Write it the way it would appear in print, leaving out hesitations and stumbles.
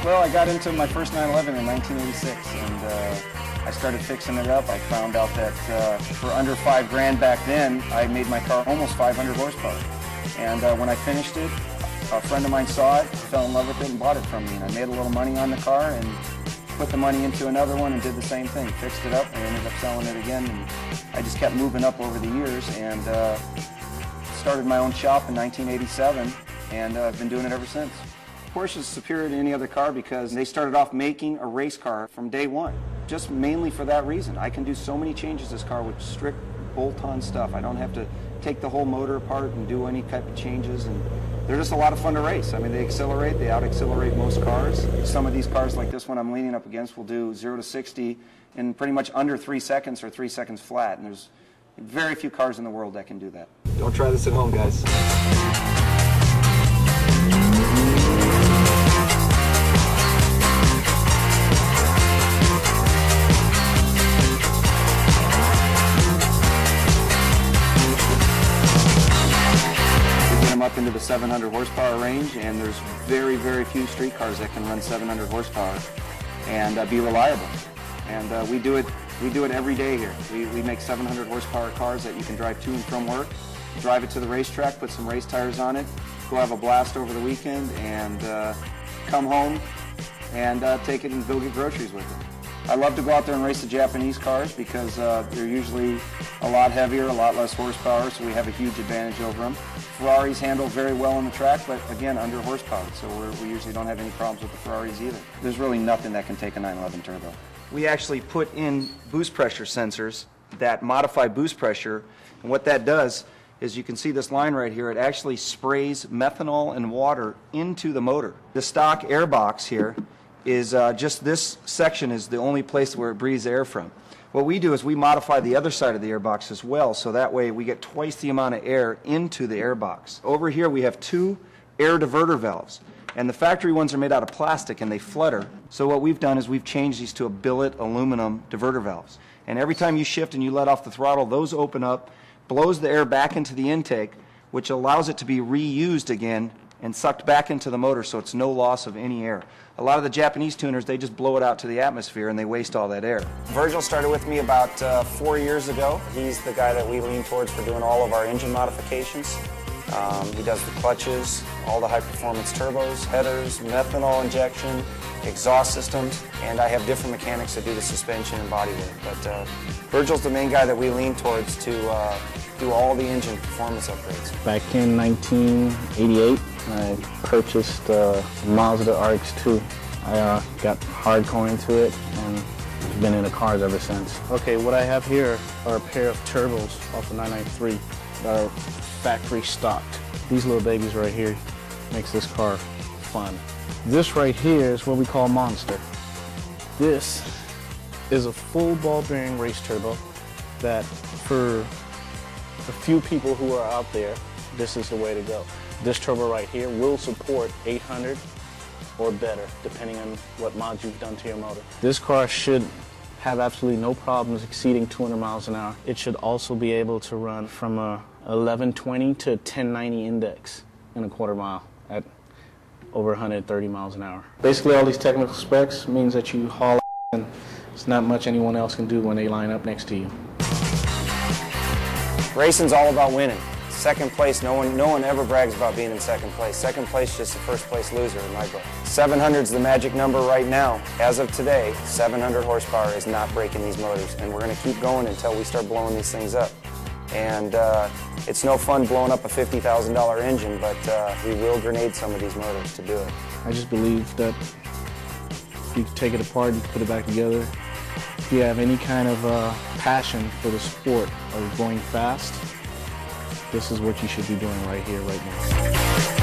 Well, I got into my first 911 in 1986, and I started fixing it up. I found out that for under $5,000 back then, I made my car almost 500 horsepower. And when I finished it, a friend of mine saw it, fell in love with it, and bought it from me. And I made a little money on the car and put the money into another one and did the same thing. Fixed it up and ended up selling it again. And I just kept moving up over the years and started my own shop in 1987, and I've been doing it ever since. Porsche is superior to any other car because they started off making a race car from day one. Just mainly for that reason. I can do so many changes to this car with strict bolt-on stuff. I don't have to take the whole motor apart and do any type of changes, and they're just a lot of fun to race. I mean, they accelerate, they out-accelerate most cars. Some of these cars like this one I'm leaning up against will do 0 to 60 in pretty much under 3 seconds or 3 seconds flat, and there's very few cars in the world that can do that. Don't try this at home, guys. Up into the 700 horsepower range, and there's very, very few street cars that can run 700 horsepower and be reliable. And we do it every day here. We make 700 horsepower cars that you can drive to and from work, drive it to the racetrack, put some race tires on it, go have a blast over the weekend, and come home and take it and go get groceries with it. I love to go out there and race the Japanese cars because they're usually a lot heavier, a lot less horsepower, so we have a huge advantage over them. Ferraris handle very well on the track, but again, under horsepower, so we usually don't have any problems with the Ferraris either. There's really nothing that can take a 911 turbo. We actually put in boost pressure sensors that modify boost pressure, and what that does is you can see this line right here, it actually sprays methanol and water into the motor. The stock air box here is just this section is the only place where it breathes air from. What we do is we modify the other side of the airbox as well, so that way we get twice the amount of air into the airbox. Over here we have 2 air diverter valves, and the factory ones are made out of plastic and they flutter. So what we've done is we've changed these to a billet aluminum diverter valves. And every time you shift and you let off the throttle, those open up, blows the air back into the intake, which allows it to be reused again and sucked back into the motor, so it's no loss of any air. A lot of the Japanese tuners, they just blow it out to the atmosphere and they waste all that air. Virgil started with me about 4 years ago. He's the guy that we lean towards for doing all of our engine modifications. He does the clutches, all the high-performance turbos, headers, methanol injection, exhaust systems, and I have different mechanics that do the suspension and bodywork. But Virgil's the main guy that we lean towards to do all the engine performance upgrades. Back in 1988, I purchased Mazda RX-2. I got hardcore into it and been into cars ever since. Okay, what I have here are a pair of turbos off the 993 that are factory stocked. These little babies right here makes this car fun. This right here is what we call Monster. This is a full ball bearing race turbo that for a few people who are out there, this is the way to go. This turbo right here will support 800 or better, depending on what mods you've done to your motor. This car should have absolutely no problems exceeding 200 miles an hour. It should also be able to run from a 1120 to 1090 index in a quarter mile at over 130 miles an hour. Basically, all these technical specs means that you haul and it's not much anyone else can do when they line up next to you. Racing's all about winning. Second place, no one ever brags about being in second place. Second place is just the first place loser in my book. 700's the magic number right now. As of today, 700 horsepower is not breaking these motors, and we're going to keep going until we start blowing these things up. And it's no fun blowing up a $50,000 engine, but we will grenade some of these motors to do it. I just believe that if you take it apart, you can put it back together. If you have any kind of passion for the sport of going fast, this is what you should be doing right here, right now.